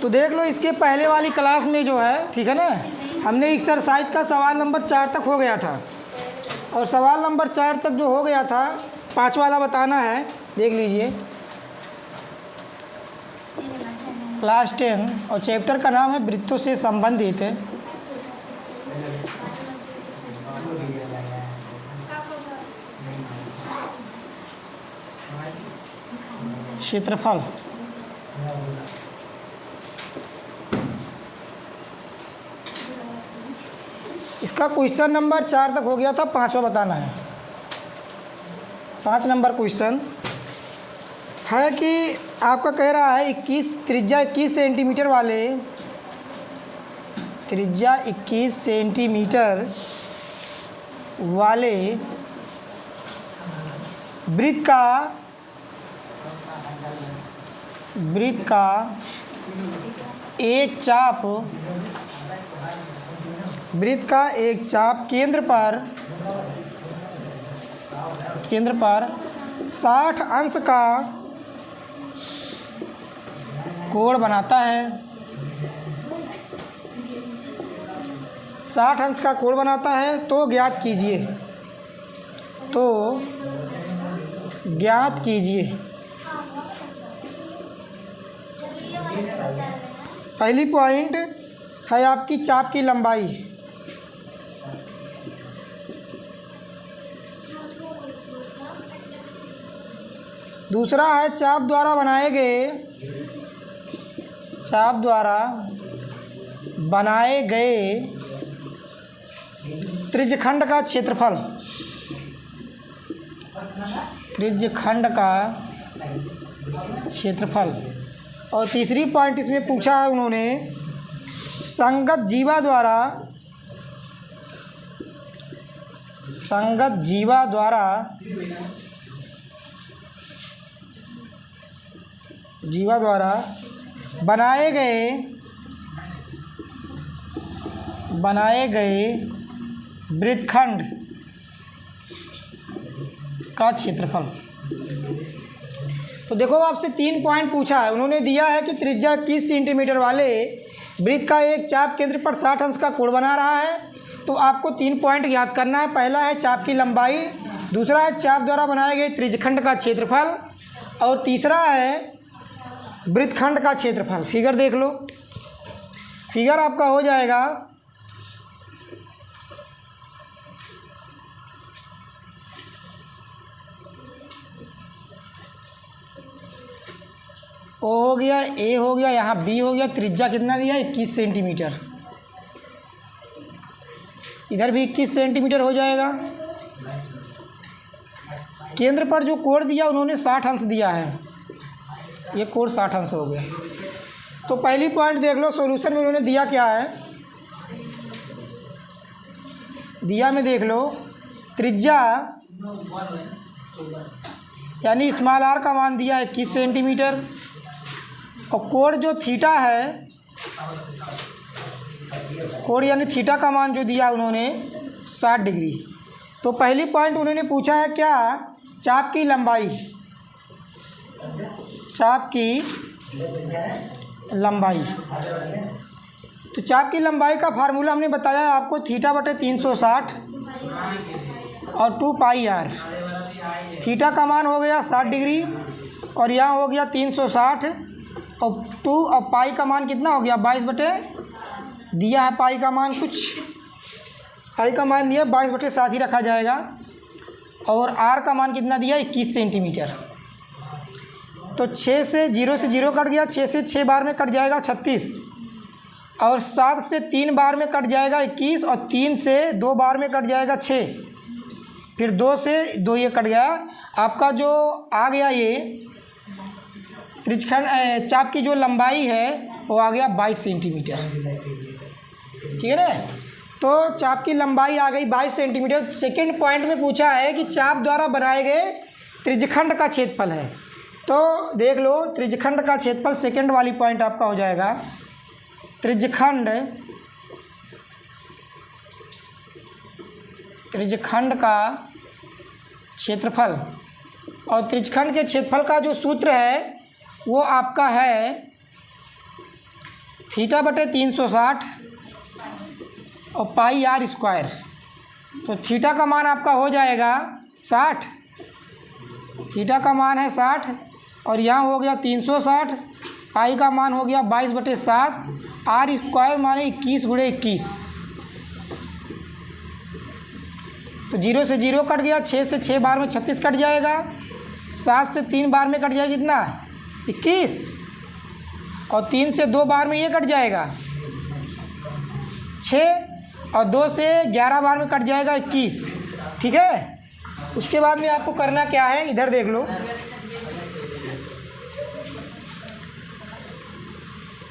तो देख लो इसके पहले वाली क्लास में जो है, ठीक है ना, हमने एक्सरसाइज का सवाल नंबर 4 तक हो गया था, और सवाल नंबर 4 तक जो हो गया था 5 वाला बताना है। देख लीजिए, क्लास 10 और चैप्टर का नाम है वृत्तों से संबंधित क्षेत्रफल। इसका क्वेश्चन नंबर 4 तक हो गया था, 5वां बताना है। 5 नंबर क्वेश्चन है कि आपका कह रहा है 21 त्रिज्या 21 सेंटीमीटर वाले, त्रिज्या 21 सेंटीमीटर वाले वृत्त का एक चाप, वृत्त का एक चाप केंद्र पर 60 अंश का कोण बनाता है। 60 अंश का कोण बनाता है तो ज्ञात कीजिए, पहली पॉइंट है आपकी चाप की लंबाई, दूसरा है चाप द्वारा बनाए गए त्रिज्यखंड का क्षेत्रफल, और तीसरी पॉइंट इसमें पूछा है उन्होंने, संगत जीवा द्वारा बनाए गए वृत्तखंड का क्षेत्रफल। तो देखो आपसे 3 पॉइंट पूछा है, उन्होंने दिया है कि त्रिज्या 21 सेंटीमीटर वाले वृत्त का एक चाप केंद्र पर 60 अंश का कोण बना रहा है, तो आपको 3 पॉइंट याद करना है। पहला है चाप की लंबाई, दूसरा है चाप द्वारा बनाए गए त्रिज्यखंड का क्षेत्रफल, और तीसरा है वृत्तखंड का क्षेत्रफल। फिगर देख लो, फिगर आपका हो जाएगा ओ हो गया, ए हो गया, यहाँ बी हो गया, त्रिज्या कितना दिया 21 सेंटीमीटर, इधर भी 21 सेंटीमीटर हो जाएगा। केंद्र पर जो कोण दिया उन्होंने 60 अंश दिया है, ये कोण 60 अंश हो गया। तो पहली पॉइंट देख लो, सॉल्यूशन में उन्होंने दिया क्या है, दिया में देख लो त्रिज्या यानी स्मॉल आर का मान दिया है 21 सेंटीमीटर, और कोण जो थीटा है, कोण यानी थीटा का मान जो दिया उन्होंने 60 डिग्री। तो पहली पॉइंट उन्होंने पूछा है क्या, चाप की लंबाई, तो चाप की लंबाई का फार्मूला हमने बताया है आपको, थीटा बटे 360 और 2 पाई आर। थीटा का मान हो गया 60 डिग्री, और यहाँ हो गया 360, और 2 और पाई का मान कितना हो गया 22 बटे, दिया है पाई का मान कुछ, पाई का मान दिया 22 बटे 7 ही रखा जाएगा, और आर का मान कितना दिया 21 सेंटीमीटर। तो 6 से 0 कट गया, 6 से 6 बार में कट जाएगा 36, और 7 से 3 बार में कट जाएगा 21, और 3 से 2 बार में कट जाएगा 6, फिर 2 से 2 ये कट गया। आपका जो आ गया ये त्रिज्यखंड चाप की जो लंबाई है वो आ गया 22 सेंटीमीटर, ठीक है ना। तो चाप की लंबाई आ गई 22 सेंटीमीटर। सेकेंड पॉइंट में पूछा है कि चाप द्वारा बनाए गए त्रिज्यखंड का क्षेत्रफल है, तो देख लो त्रिज्यखंड का क्षेत्रफल, सेकेंड वाली पॉइंट आपका हो जाएगा त्रिज्यखंड का क्षेत्रफल और त्रिज्यखंड के क्षेत्रफल का जो सूत्र है वो आपका है थीटा बटे 360 और पाई आर स्क्वायर। तो थीटा का मान आपका हो जाएगा 60, थीटा का मान है 60 और यहाँ हो गया 360, पाई का मान हो गया 22/7, आर स्क्वायर माने 21 × 21। तो 0 से 0 कट गया, 6 से 6 बार में 36 कट जाएगा, 7 से 3 बार में कट जाएगा कितना 21, और 3 से 2 बार में ये कट जाएगा 6, और 2 से 11 बार में कट जाएगा 21। ठीक है, उसके बाद में आपको करना क्या है, इधर देख लो,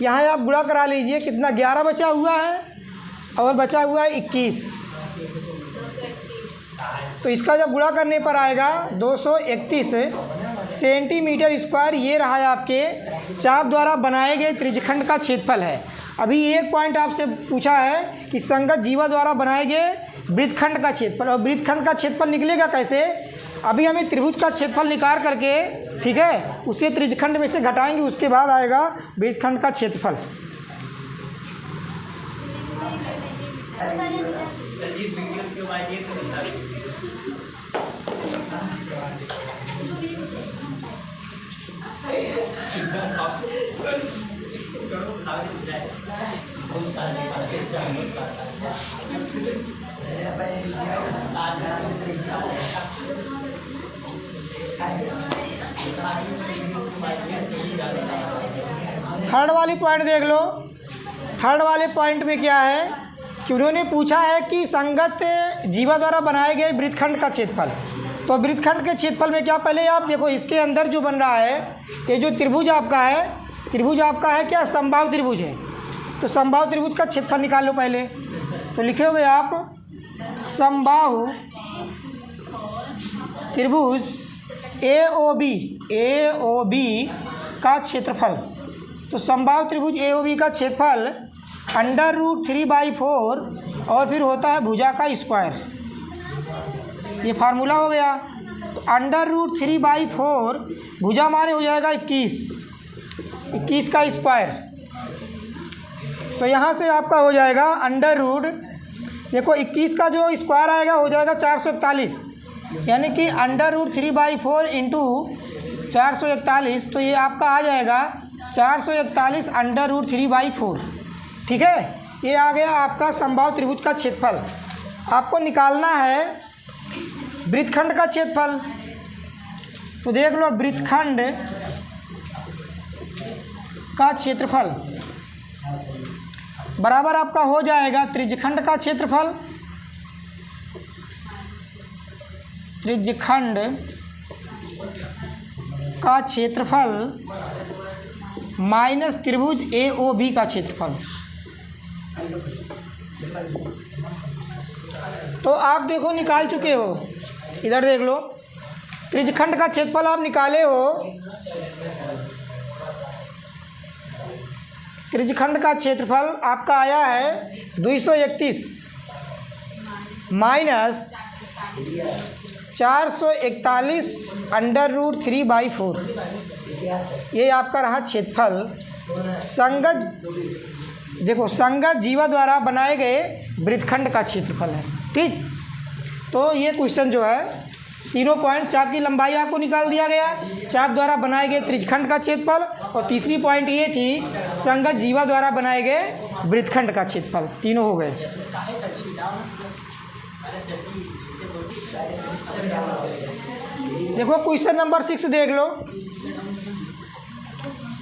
यहाँ आप गुणा करा लीजिए, कितना 11 बचा हुआ है और बचा हुआ है 21। तो इसका जब गुणा करने पर आएगा 231 सेंटीमीटर स्क्वायर, ये रहा है आपके चाप द्वारा बनाए गए त्रिज्यखंड का क्षेत्रफल है। अभी एक पॉइंट आपसे पूछा है कि संगत जीवा द्वारा बनाए गए वृत्तखंड का क्षेत्रफल, और वृत्तखंड का क्षेत्रफल निकलेगा कैसे, अभी हमें त्रिभुज का क्षेत्रफल निकाल करके, ठीक है, उसे त्रिज्यखंड में से घटाएंगे, उसके बाद आएगा वृत्तखंड का क्षेत्रफल। थर्ड वाली पॉइंट देख लो। थर्ड वाले पॉइंट में क्या है कि उन्होंने पूछा है कि संगत जीवा द्वारा बनाए गए वृत्तखंड का क्षेत्रफल। तो वृत्तखंड के क्षेत्रफल में क्या, पहले आप देखो इसके अंदर जो बन रहा है, ये जो त्रिभुज आपका है, त्रिभुज आपका है क्या, समबाहु त्रिभुज है। तो समबाहु त्रिभुज का क्षेत्रफल निकाल लो पहले। तो लिखोगे आप समबाहु त्रिभुज AOB का क्षेत्रफल। तो समबाहु त्रिभुज AOB का क्षेत्रफल √3/4 और फिर होता है भुजा का स्क्वायर, ये फार्मूला हो गया। तो √3/4 भुजा माने हो जाएगा 21 का स्क्वायर। तो यहाँ से आपका हो जाएगा देखो 21 का जो स्क्वायर आएगा हो जाएगा 441, यानी कि √3/4 इंटू 441, तो ये आपका आ जाएगा 441 √3/4। ठीक है, ये आ गया आपका समबाहु त्रिभुज का क्षेत्रफल। आपको निकालना है वृत्तखंड का क्षेत्रफल। तो देख लो वृत्तखंड का क्षेत्रफल बराबर आपका हो जाएगा त्रिज्यखंड का क्षेत्रफल, त्रिज्यखंड का क्षेत्रफल माइनस त्रिभुज AOB का क्षेत्रफल। तो आप देखो निकाल चुके हो, इधर देख लो, त्रिज्यखंड का क्षेत्रफल आप निकाले हो। त्रिज्यखंड का क्षेत्रफल आपका आया है 231 माइनस 441 √3/4, ये आपका रहा क्षेत्रफल संगत, देखो संगत जीवा द्वारा बनाए गए वृत्तखंड का क्षेत्रफल है। ठीक, तो ये क्वेश्चन जो है तीनों पॉइंट, चाप की लंबाई आपको निकाल दिया गया, चाप द्वारा बनाए गए त्रिज्यखंड का क्षेत्रफल, और तीसरी पॉइंट ये थी संगत जीवा द्वारा बनाए गए वृत्तखंड का क्षेत्रफल। तीनों हो गए। देखो क्वेश्चन नंबर 6 देख लो।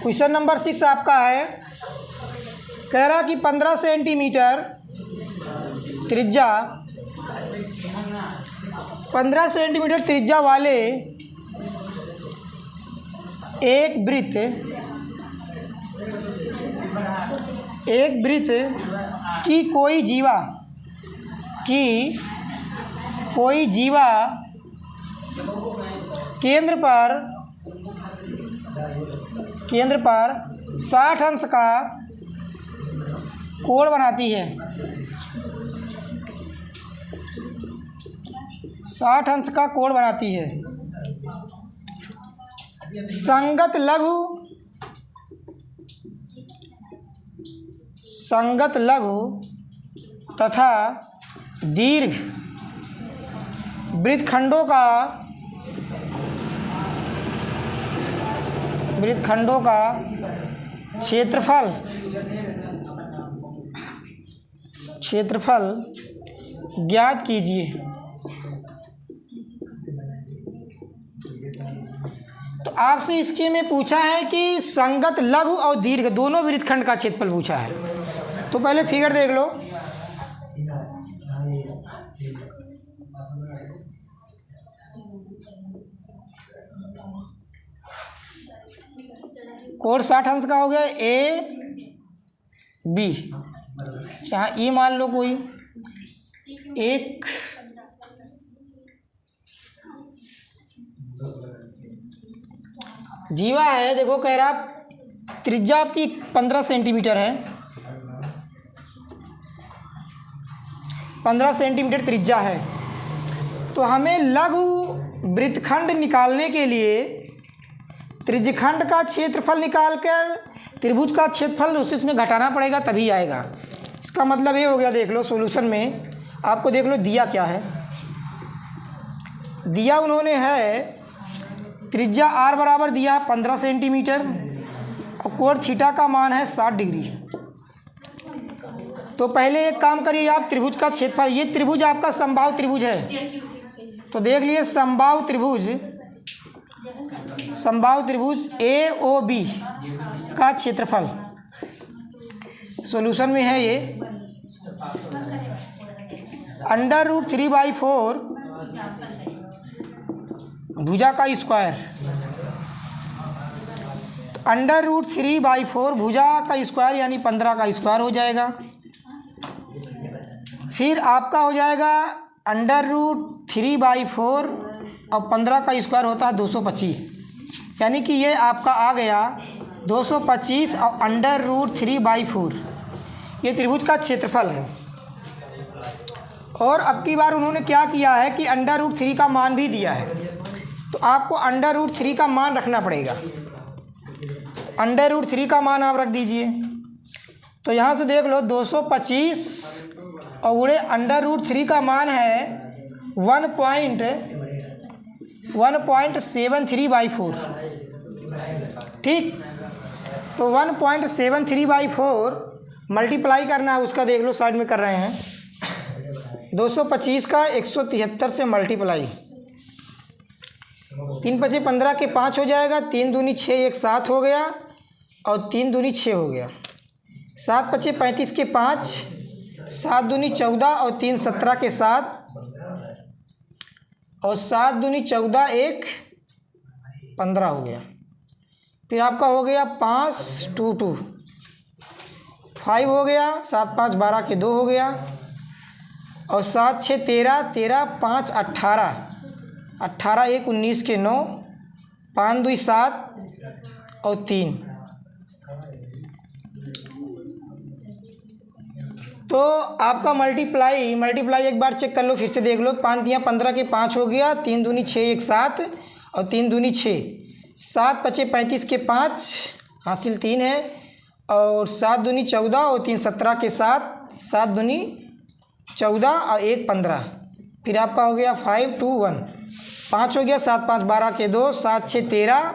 क्वेश्चन नंबर 6 आपका है, कह रहा कि 15 सेंटीमीटर त्रिज्या, 15 सेंटीमीटर त्रिज्या वाले एक वृत्त की कोई जीवा केंद्र पर 60 अंश का कोण बनाती है, 60 अंश का कोण बनाती है। संगत लघु तथा दीर्घ वृत्तखंडों का क्षेत्रफल ज्ञात कीजिए। तो आपसे इसके में पूछा है कि संगत लघु और दीर्घ दोनों वृत्तखंड का क्षेत्रफल पूछा है। तो पहले फिगर देख लो। कोण 60 अंश का हो गया AB, यहाँ ई मान लो कोई एक जीवा है। देखो कह रहा त्रिज्या आपकी 15 सेंटीमीटर है, 15 सेंटीमीटर त्रिज्या है। तो हमें लघु वृत्तखंड निकालने के लिए त्रिज्यखंड का क्षेत्रफल निकालकर त्रिभुज का क्षेत्रफल उसमें घटाना पड़ेगा, तभी आएगा। इसका मतलब ये हो गया। देख लो सॉल्यूशन में आपको देख लो दिया क्या है। दिया उन्होंने है त्रिज्या r बराबर दिया 15 सेंटीमीटर और कोण थीटा का मान है 60 डिग्री। तो पहले एक काम करिए आप, त्रिभुज का क्षेत्रफल, ये त्रिभुज आपका समबाहु त्रिभुज है। तो देख लिए समबाहु त्रिभुज AOB का क्षेत्रफल सॉल्यूशन में है ये √3/4 भुजा का स्क्वायर। √3/4 भुजा का स्क्वायर यानी 15 का स्क्वायर हो जाएगा। फिर आपका हो जाएगा √3/4 और 15 का स्क्वायर होता है 225, यानी कि ये आपका आ गया 225 और √3/4 ये त्रिभुज का क्षेत्रफल है। और अब की बार उन्होंने क्या किया है कि √3 का मान भी दिया है। तो आपको √3 का मान रखना पड़ेगा। √3 का मान आप रख दीजिए। तो यहाँ से देख लो 225 और उड़े √3 का मान है 1.73/4। ठीक, तो 1.73/4 मल्टीप्लाई करना है उसका। देख लो साइड में कर रहे हैं 225 का 173 से मल्टीप्लाई, 3 × 5 = 15 के 5 हो जाएगा, 3 दूनी 6 1 7 हो गया और 3 दूनी 6 हो गया, 7 × 5 = 35 के 5, 7 दूनी 14 और 3 17 के 7 और 7 दूनी 14 1 15 हो गया। फिर आपका हो गया 5 2 2 5 हो गया, 7 5 12 के 2 हो गया और 7 6 13 13 5 18 18 1 19 के 9, 5 2 7 और 3। तो आपका मल्टीप्लाई एक बार चेक कर लो, फिर से देख लो। 5 × 15 के 5 हो गया, 3 दूनी 6 1 7 और 3 दूनी 6, 7 × 5 = 35 के 5 हासिल 3 है और 7 दूनी 14 और 3 17 के 7, 7 दूनी 14 और 1 15। फिर आपका हो गया 5 2 1 5 हो गया, 7 5 12 के 2, 7 6 13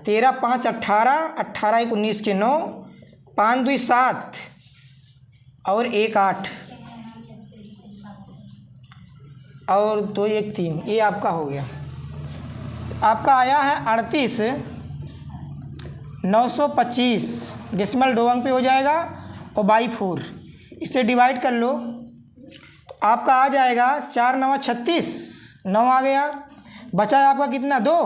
13 5 18 18 1 19 के 9, 5 2 7 और 1 8 और 2 1 3। ये आपका हो गया। आपका आया है 38 925 डेसिमल 2 अंक पे हो जाएगा और बाई 4 इसे डिवाइड कर लो। तो आपका आ जाएगा 4 9 36, 9 आ गया, बचा है आपका कितना 2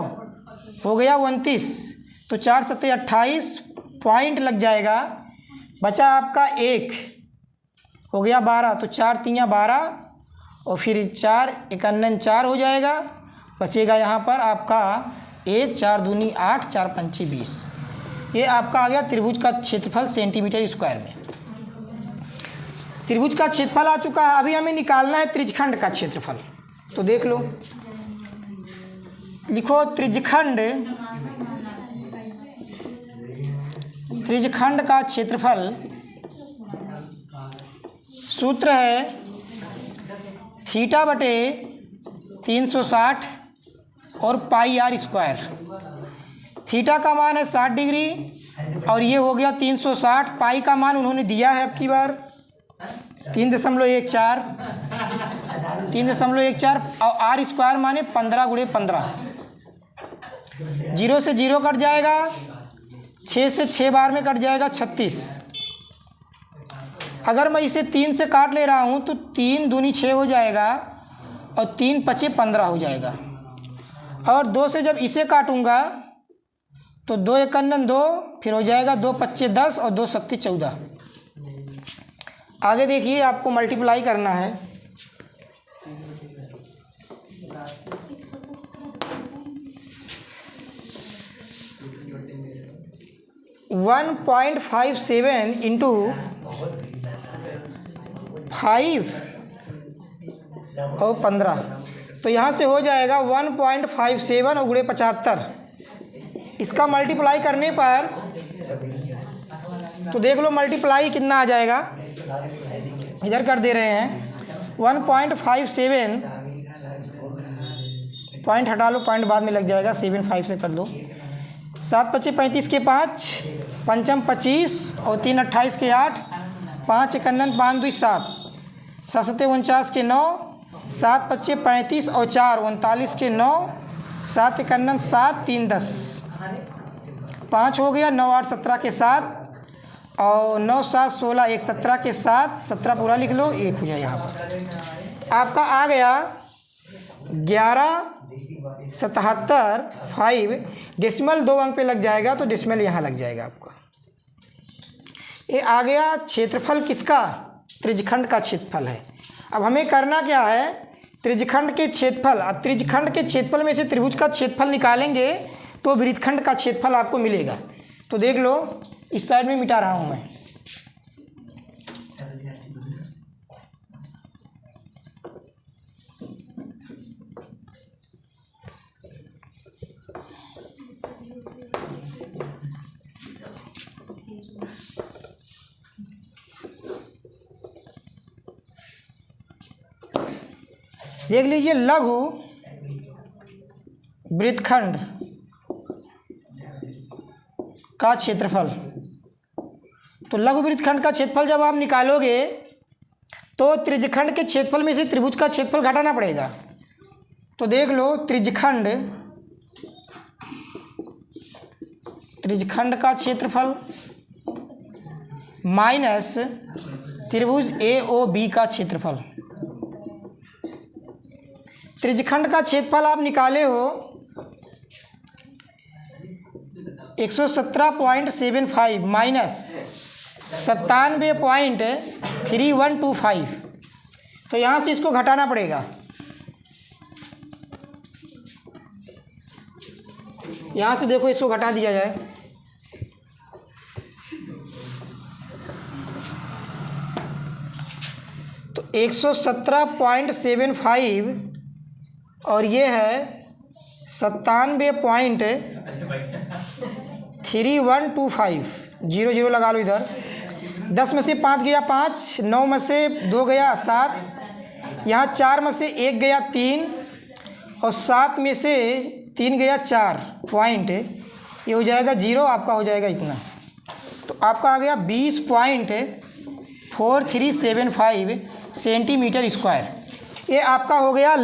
हो गया 29। तो 4 7 28 पॉइंट लग जाएगा, बचा आपका 1 हो गया 12। तो 4 3 12 और फिर 4 1 4 हो जाएगा, बचेगा यहाँ पर आपका 1 4 दूनी 8 4 5 20। ये आपका आ गया त्रिभुज का क्षेत्रफल सेंटीमीटर स्क्वायर में। त्रिभुज का क्षेत्रफल आ चुका है। अभी हमें निकालना है त्रिज्यखंड का क्षेत्रफल। तो देख लो, लिखो त्रिज्यखंड त्रिज्यखंड का क्षेत्रफल सूत्र है थीटा बटे 360 और पाई आर स्क्वायर। थीटा का मान है 60 डिग्री और ये हो गया 360। पाई का मान उन्होंने दिया है अब की बार 3.14 और आर स्क्वायर माने 15 × 15। 0 से 0 कट जाएगा, 6 से 6 बार में कट जाएगा 36। अगर मैं इसे 3 से काट ले रहा हूँ तो 3 दूनी 6 हो जाएगा और 3 पचे 15 हो जाएगा। और 2 से जब इसे काटूंगा तो 2 एकन्नन 2, फिर हो जाएगा 2 पच्चे 10 और 2 सत्ती 14। आगे देखिए, आपको मल्टीप्लाई करना है। 1.57 इंटू 5 और 15, तो यहाँ से हो जाएगा 1.57 और गुणे 75। इसका मल्टीप्लाई करने पर तो देख लो मल्टीप्लाई कितना आ जाएगा, इधर कर दे रहे हैं 1.57, पॉइंट हटा लो, पॉइंट बाद में लग जाएगा, 7 5 से कर दो। 7 पच्चे 35 के 5, पंचम 25 और 3 28 के 8, 5 एकन्नन 5 2 7, 7 सत्ते 49 के 9, 7 पच्चे 35 और 4 39 के 9, 7 एकन्नन 7 3 10, 5 हो गया, 9 8 17 के 7 और 9 7 16 1 17 के 7, 17 पूरा लिख लो, 1 हो जाए। यहाँ पर आपका आ गया 11.77 5। डेसिमल 2 अंक पे लग जाएगा तो डेसिमल यहाँ लग जाएगा आपका। ये आ गया क्षेत्रफल किसका, त्रिज्यखंड का क्षेत्रफल है। अब हमें करना क्या है, त्रिज्यखंड के क्षेत्रफल। अब त्रिज्यखंड के क्षेत्रफल में से त्रिभुज का क्षेत्रफल निकालेंगे तो वृत्तखंड का क्षेत्रफल आपको मिलेगा। तो देख लो, इस साइड में मिटा रहा हूँ मैं। देख लीजिए, लघु वृत्तखंड का क्षेत्रफल। तो लघु वृत्तखंड का क्षेत्रफल जब आप निकालोगे तो त्रिज्यखंड के क्षेत्रफल में से त्रिभुज का क्षेत्रफल घटाना पड़ेगा। तो देख लो, त्रिज्यखंड का क्षेत्रफल माइनस त्रिभुज AOB का क्षेत्रफल। त्रिज्यखंड का क्षेत्रफल आप निकाले हो 117.75 माइनस 97.3125। तो यहाँ से इसको घटाना पड़ेगा। यहाँ से देखो, इसको घटा दिया जाए तो 117.75 और ये है 97.3125। 0 0 लगा लो इधर। 10 में से 5 गया 5, 9 में से 2 गया 7, यहाँ 4 में से 1 गया 3 और 7 में से 3 गया 4 पॉइंट, ये हो जाएगा 0। आपका हो जाएगा इतना। तो आपका आ गया 20.4375 सेंटीमीटर स्क्वायर। ये आपका हो गया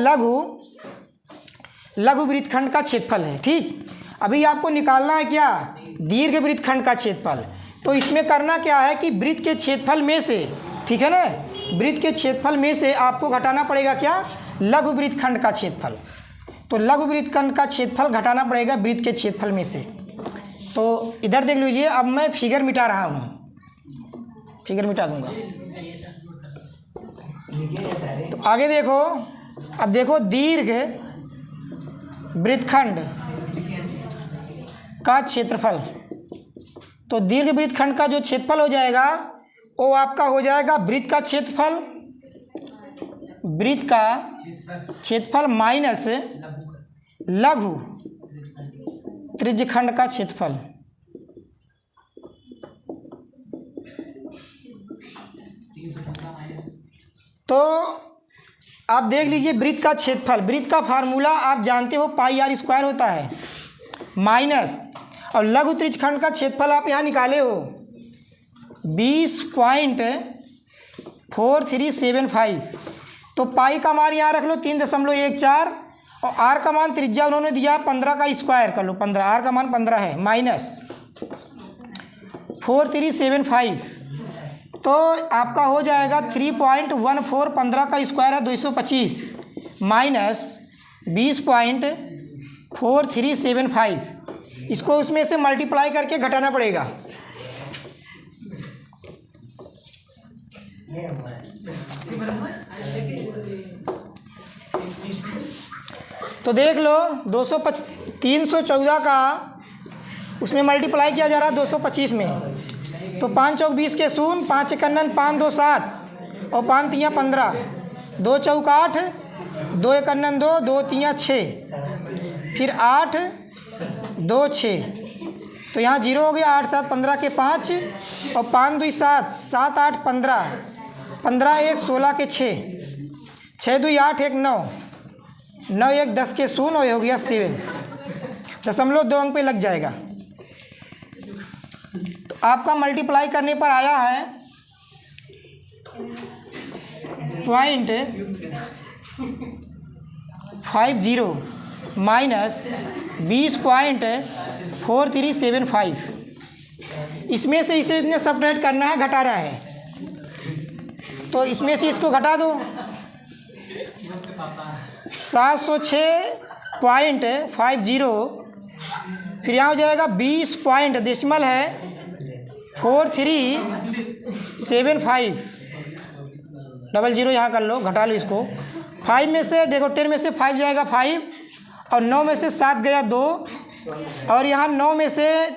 लघु वृत्तखंड का क्षेत्रफल है। ठीक, अभी आपको निकालना है क्या, दीर्घ वृत्तखंड का क्षेत्रफल। तो इसमें करना क्या है कि वृत्त के क्षेत्रफल में से, ठीक है ना, वृत्त के क्षेत्रफल में से आपको घटाना पड़ेगा क्या, लघु वृत्तखंड का क्षेत्रफल। तो लघु वृत्तखंड का क्षेत्रफल घटाना पड़ेगा वृत्त के क्षेत्रफल में से। तो इधर देख लीजिए, अब मैं फिगर मिटा रहा हूँ, फिगर मिटा दूंगा। तो आगे देखो, अब देखो दीर्घ वृत्तखंड का क्षेत्रफल। तो दीर्घ वृत्तखंड का जो क्षेत्रफल हो जाएगा वो आपका हो जाएगा वृत्त का क्षेत्रफल, वृत्त का क्षेत्रफल माइनस लघु त्रिज्यखंड का क्षेत्रफल। तो आप देख लीजिए वृत्त का क्षेत्रफल, वृत्त का फार्मूला आप जानते हो पाई आर स्क्वायर होता है माइनस, और लघु त्रिज्यखंड का क्षेत्रफल आप यहाँ निकाले हो 20.4375। तो पाई का मान यहाँ रख लो 3.14, और आर का मान त्रिज्या उन्होंने दिया 15 का स्क्वायर कर लो, 15, आर का मान 15 है, माइनस 4375। तो आपका हो जाएगा 3.14, 15 का स्क्वायर है 225, माइनस 20.4375। इसको उसमें से मल्टीप्लाई करके घटाना पड़ेगा। तो देख लो 314 का उसमें मल्टीप्लाई किया जा रहा है 225 में। तो 5 चौक 20 के शून्य, 5 एकन्नन 5 2 7 और 5 तियाँ 15, 2 चौक 8, 2 एकन्नन 2, 2 तियाँ 6, फिर 8 2 6। तो यहाँ 0 हो गया, 8 7 15 के 5 और 5 2 7, 7 8 15, 15 1 16 के 6, 6 2 8 1 9, 9 1 10 के शून्य और हो गया 7। 0.2 अंक पे लग जाएगा। तो आपका मल्टीप्लाई करने पर आया है 0.50 माइनस 20.4375। इसमें से इसे इतने सब्ट्रैक्ट करना है, घटाना है। तो इसमें से इसको घटा दो, 706.50, फिर यहाँ हो जाएगा 20 पॉइंट डेसिमल है 4375, 00 यहाँ कर लो, घटा लो इसको। 5 में से देखो 10 में से 5 जाएगा 5, और 9 में से 7 गया 2, और यहाँ 9 में से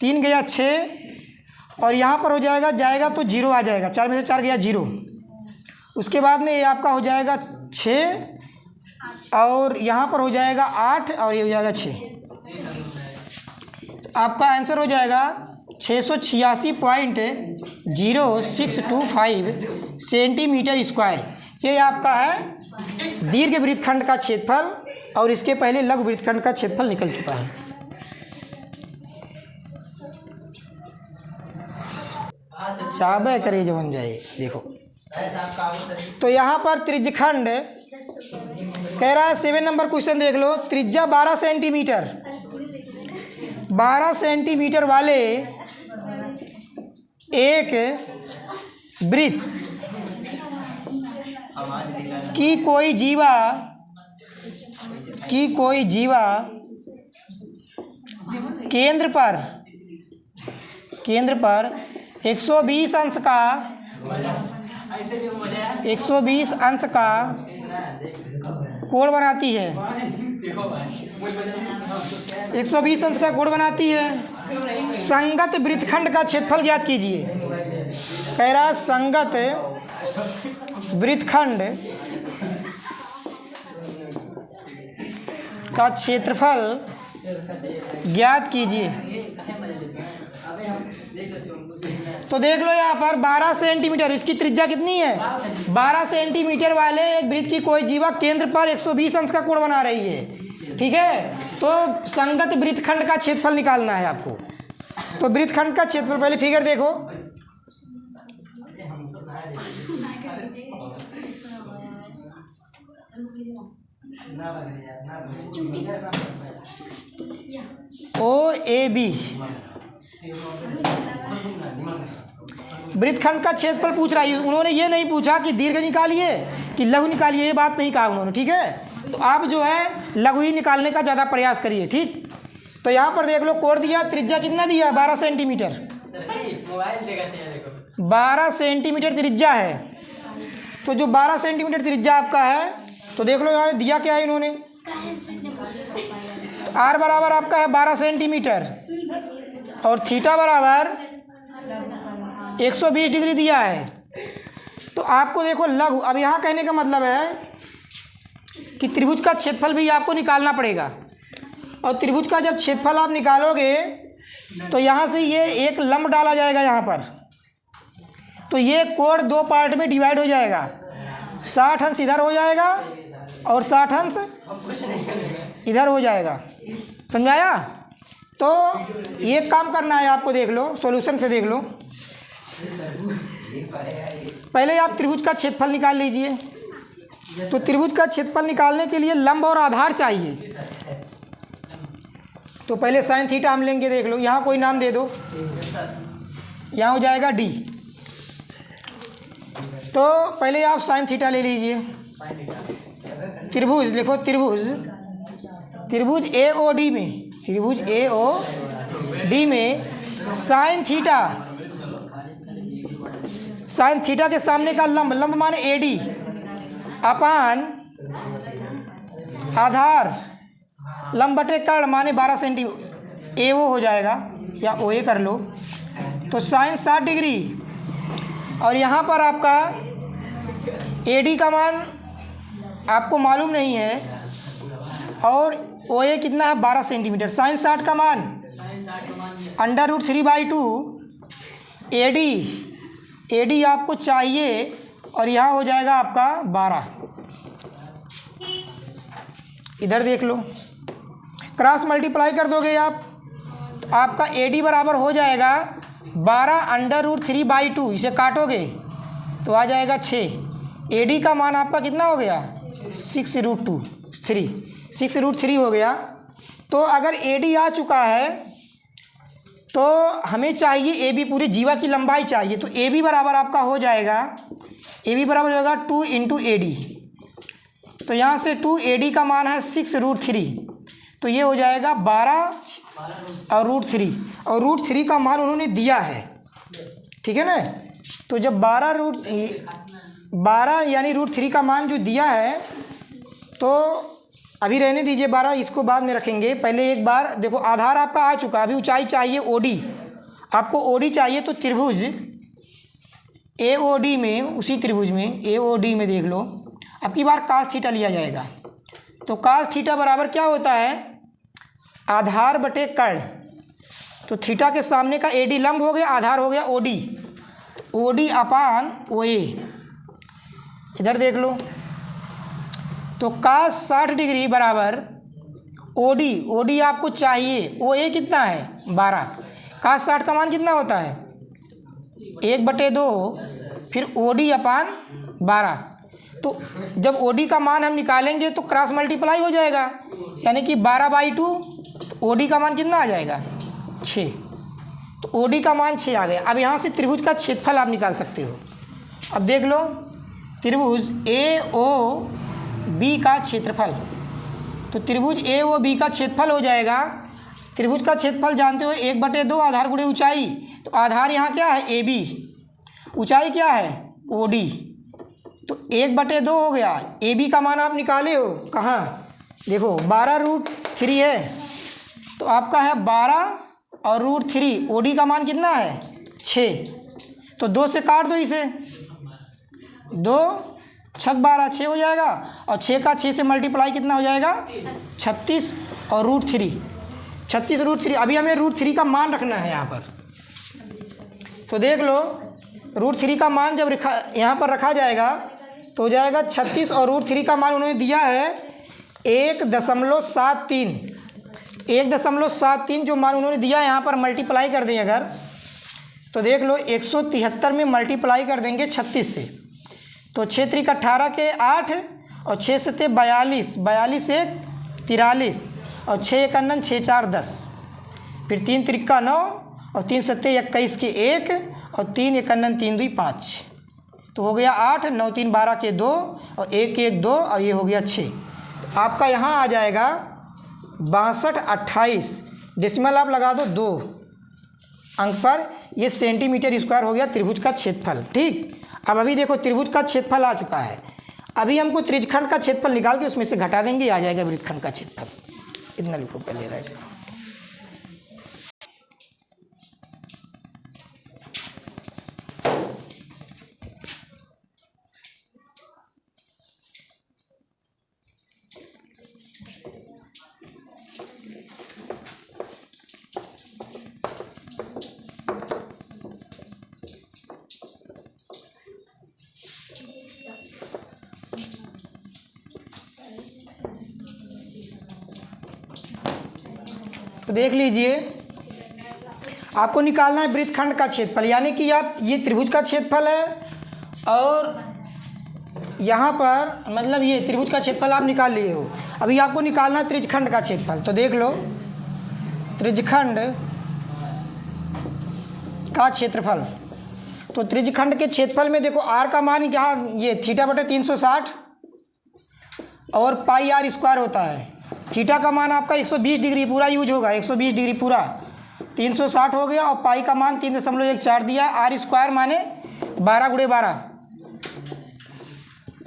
3 गया 6, और यहाँ पर हो जाएगा तो 0 आ जाएगा, 4 में से 4 गया 0। उसके बाद में ये आपका हो जाएगा 6, और यहाँ पर हो जाएगा 8, और ये हो जाएगा 6। आपका आंसर हो जाएगा 686.0625 सेंटीमीटर स्क्वायर। ये आपका है दीर्घ वृत्तखंड का क्षेत्रफल, और इसके पहले लघु वृत्तखंड का क्षेत्रफल निकल चुका है। चाबे करे जो बन जाए देखो। तो यहाँ पर त्रिज्यखंड कह रहा है 7 नंबर क्वेश्चन देख लो। त्रिज्या 12 सेंटीमीटर, 12 सेंटीमीटर वाले एक वृत्त की कोई जीवा केंद्र पर 120 अंश का कोण बनाती है, 120 अंश का कोण बनाती है। संगत वृत्तखंड का क्षेत्रफल ज्ञात कीजिए। कह रहा है संगत वृत्तखंड का क्षेत्रफल ज्ञात कीजिए। तो देख लो यहाँ पर 12 सेंटीमीटर, इसकी त्रिज्या कितनी है 12 सेंटीमीटर वाले एक वृत्त की कोई जीवा केंद्र पर 120 अंश का कोण बना रही है। ठीक है, तो संगत वृत्तखंड का क्षेत्रफल निकालना है आपको। तो वृत्तखंड का क्षेत्रफल पहले फिगर देखो। OAB वृत्तखंड का क्षेत्रफल पूछ रहा है। उन्होंने ये नहीं पूछा कि दीर्घ निकालिए कि लघु निकालिए, ये बात नहीं कहा उन्होंने। ठीक है, तो आप जो है लघु ही निकालने का ज़्यादा प्रयास करिए। ठीक, तो यहाँ पर देख लो कोण दिया, त्रिज्या कितना दिया 12 सेंटीमीटर, 12 सेंटीमीटर त्रिज्या है। तो जो 12 सेंटीमीटर त्रिज्या आपका है, तो देख लो यहाँ दिया क्या है इन्होंने, आर बराबर आपका है 12 सेंटीमीटर और थीटा बराबर 120 डिग्री दिया है। तो आपको देखो लघु, अब यहाँ कहने का मतलब है कि त्रिभुज का क्षेत्रफल भी आपको निकालना पड़ेगा। और त्रिभुज का जब क्षेत्रफल आप निकालोगे तो यहाँ से ये एक लंब डाला जाएगा यहाँ पर। तो ये कोण 2 पार्ट में डिवाइड हो जाएगा, 60 अंश इधर हो जाएगा और 60 अंश इधर हो जाएगा। समझाया? तो ये काम करना है आपको, देख लो सॉल्यूशन से देख लो। पहले आप त्रिभुज का क्षेत्रफल निकाल लीजिए। तो त्रिभुज का क्षेत्रफल निकालने के लिए लंब और आधार चाहिए। तो पहले साइन थीटा हम लेंगे, देख लो यहाँ कोई नाम दे दो, यहाँ हो जाएगा डी। तो पहले आप साइन थीटा ले लीजिए। त्रिभुज लिखो, त्रिभुज ए ओ डी में, त्रिभुज ए ओ डी में साइन थीटा के सामने का लंब माने ए डी अपान आधार लंब बटे कर्ण माने 12 सेंटीमीटर, ए ओ हो जाएगा या ओ ए कर लो। तो साइन 60 डिग्री और यहाँ पर आपका ए डी का मान आपको मालूम नहीं है और ओ ए कितना है 12 सेंटीमीटर। साइन 60 का मान √3/2 ए डी आपको चाहिए और यहाँ हो जाएगा आपका 12। इधर देख लो, क्रॉस मल्टीप्लाई कर दोगे आप, आपका ए डी बराबर हो जाएगा 12 √3/2, इसे काटोगे तो आ जाएगा 6। ए डी का मान आपका कितना हो गया 6√3 हो गया। तो अगर ए डी आ चुका है तो हमें चाहिए ए बी, पूरी जीवा की लंबाई चाहिए। तो ए बी बराबर आपका हो जाएगा, ए बी बराबर होगा 2 × ए डी। तो यहाँ से 2 ए डी का मान है 6√3, तो ये हो जाएगा 12 और √3, और √3 का मान उन्होंने दिया है, ठीक है ना। तो जब 12 यानी √3 का मान जो दिया है, तो अभी रहने दीजिए 12, इसको बाद में रखेंगे। पहले एक बार देखो, आधार आपका आ चुका, अभी ऊंचाई चाहिए ओडी, आपको ओडी चाहिए। तो त्रिभुज ए ओ डी में, उसी त्रिभुज में ए ओ डी में देख लो, अब की बार कास थीटा लिया जाएगा। तो कास थीटा बराबर क्या होता है, आधार बटे कर्ण। तो थीटा के सामने का ए डी लंब हो गया, आधार हो गया ओ डी अपान ओ ए। इधर देख लो, तो कास 60 डिग्री बराबर ओ डी आपको चाहिए, ओ ए कितना है 12, कास 60 का मान कितना होता है 1/2, फिर ओ डी अपान 12। तो जब ओ डी का मान हम निकालेंगे तो क्रॉस मल्टीप्लाई हो जाएगा, यानी कि 12/2, ओ डी का मान कितना आ जाएगा 6। तो ओ डी का मान 6 आ गया। अब यहाँ से त्रिभुज का क्षेत्रफल आप निकाल सकते हो। अब देख लो, त्रिभुज ए ओ बी का क्षेत्रफल, तो त्रिभुज ए ओ बी का क्षेत्रफल हो जाएगा, त्रिभुज का क्षेत्रफल जानते हो 1/2 आधार गुणे ऊंचाई। तो आधार यहाँ क्या है ए बी, ऊंचाई क्या है ओ डी, तो 1/2 हो गया। ए बी का मान आप निकाले हो कहाँ, देखो 12√3 है, तो आपका है 12 और √3, ओ डी का मान कितना है 6। तो 2 से काट दो इसे, 2 6 12 6 हो जाएगा, और 6 का 6 से मल्टीप्लाई कितना हो जाएगा 36 और √3, 36 √3। अभी हमें √3 का मान रखना है यहाँ पर। तो देख लो, √3 का मान जब यहाँ पर रखा जाएगा तो हो जाएगा 36, और √3 का मान उन्होंने दिया है 1.73। 1.73 जो मान उन्होंने दिया है, यहाँ पर मल्टीप्लाई कर दें अगर, तो देख लो 173 में मल्टीप्लाई कर देंगे 36 से, तो 6 3 18 के 8 और 6 7 42, 42 से 43, और 6 1 9 6 4 10, फिर 3 3 9 और 3 7 21 के 1, और 3 1 9 3 2 5, तो हो गया 8 9 3 12 के 2, और 1 1 2, और ये हो गया 6। आपका यहाँ आ जाएगा 62 28, डेसिमल आप लगा दो 2 अंक पर, ये सेंटीमीटर स्क्वायर हो गया त्रिभुज का क्षेत्रफल। ठीक, अब अभी देखो त्रिभुज का क्षेत्रफल आ चुका है, अभी हमको त्रिभुजखंड का क्षेत्रफल निकाल के उसमें से घटा देंगे, आ जाएगा वृत्तखंड का क्षेत्रफल। इतना लिखो पहले, राइट। तो देख लीजिए, आपको निकालना है वृत्तखंड का क्षेत्रफल, यानी कि ये त्रिभुज का क्षेत्रफल है और यहाँ पर मतलब ये त्रिभुज का क्षेत्रफल आप निकाल लिए हो। अभी आपको निकालना है त्रिज्यखंड का क्षेत्रफल। तो देख लो, त्रिज्यखंड का क्षेत्रफल। तो त्रिज्यखंड के क्षेत्रफल में देखो आर का मान यहाँ ये थीटा बटे 360 और पाई आर स्क्वायर होता है। थीटा का मान आपका 120 डिग्री पूरा यूज होगा, 120 डिग्री पूरा 360 हो गया, और पाई का मान 3.14 दिया। आर स्क्वायर माने 12 गुणे 12,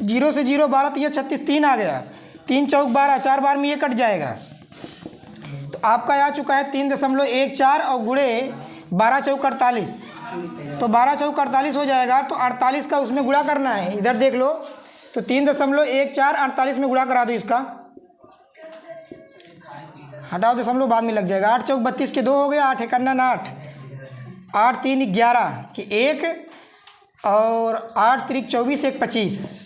0 से 0 12 3 36, 3 आ गया, 3 चौक 12, 4 बार में ये कट जाएगा। तो आपका आ चुका है 3.14 और गुणे 12 चौक 48, तो 12 चौक 48 हो जाएगा। तो 48 का उसमें गुणा करना है, इधर देख लो। तो 3.14 48 में गुणा करा दो इसका, हटाओ दशमलव बाद में लग जाएगा। 8 चौक 32 के 2 हो गया, 8 एकन्ना 8, 8 3 11 कि 1 और 8 3 24 1 25।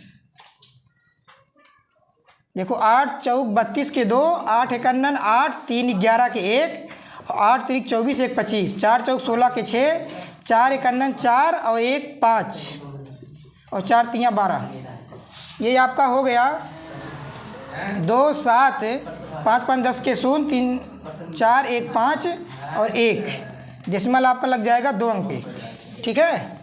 देखो 8 चौक 32 के 2, 8 एकन्नन 8, 3 11 के 1, 8 3 24 1 25, 4 चौक 16 के 6, 4 एकन्नन 4 और 1 5 और 4 3 12। ये आपका हो गया 2 7 5 5 10 के 0 3 4 1 5 और 1 डेसिमल आपका लग जाएगा 2 अंक पे। ठीक है,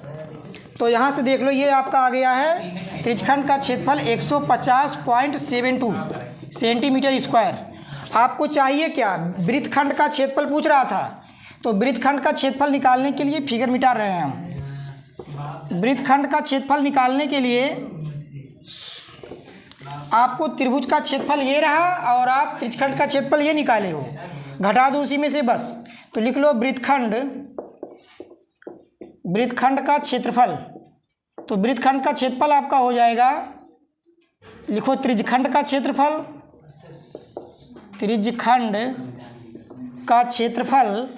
तो यहाँ से देख लो, ये आपका आ गया है त्रिज्यखंड का क्षेत्रफल 150.72 सेंटीमीटर स्क्वायर। आपको चाहिए क्या, वृत्तखंड का क्षेत्रफल पूछ रहा था, तो वृत्तखंड का क्षेत्रफल निकालने के लिए फिगर मिटा रहे हैं हम। वृत्तखंड का क्षेत्रफल निकालने के लिए आपको त्रिभुज का क्षेत्रफल ये रहा और आप त्रिज्यखंड का क्षेत्रफल ये निकाले हो, घटा दो उसी में से बस। तो लिख लो वृत्तखंड का क्षेत्रफल। तो वृत्तखंड का क्षेत्रफल आपका हो जाएगा, लिखो त्रिज्यखंड का क्षेत्रफल, त्रिज्यखंड का क्षेत्रफल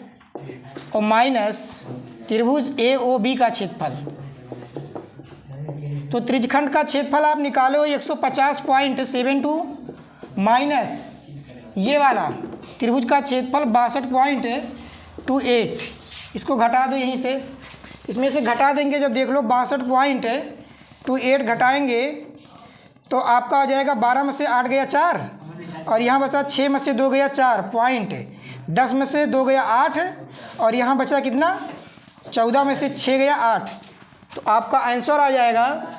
और माइनस त्रिभुज AOB का क्षेत्रफल। तो त्रिज्यखंड का क्षेत्रफल आप निकालो 150.72 माइनस ये वाला त्रिभुज का क्षेत्रफल 62.28। इसको घटा दो यहीं से, इसमें से घटा देंगे जब देख लो 62.28 घटाएंगे तो आपका आ जाएगा 12 में से 8 गया 4 और यहाँ बचा 6 में से 2 गया 4 पॉइंट, 10 में से 2 गया 8 और यहाँ बचा कितना 14 में से 6 गया 8। तो आपका आंसर आ जाएगा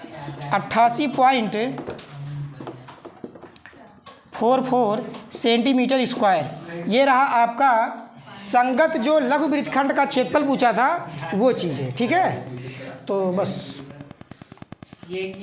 88.44 सेंटीमीटर स्क्वायर। ये रहा आपका संगत जो लघु वृत्तखंड का क्षेत्रफल पूछा था वो चीज़ है। ठीक है, तो बस ये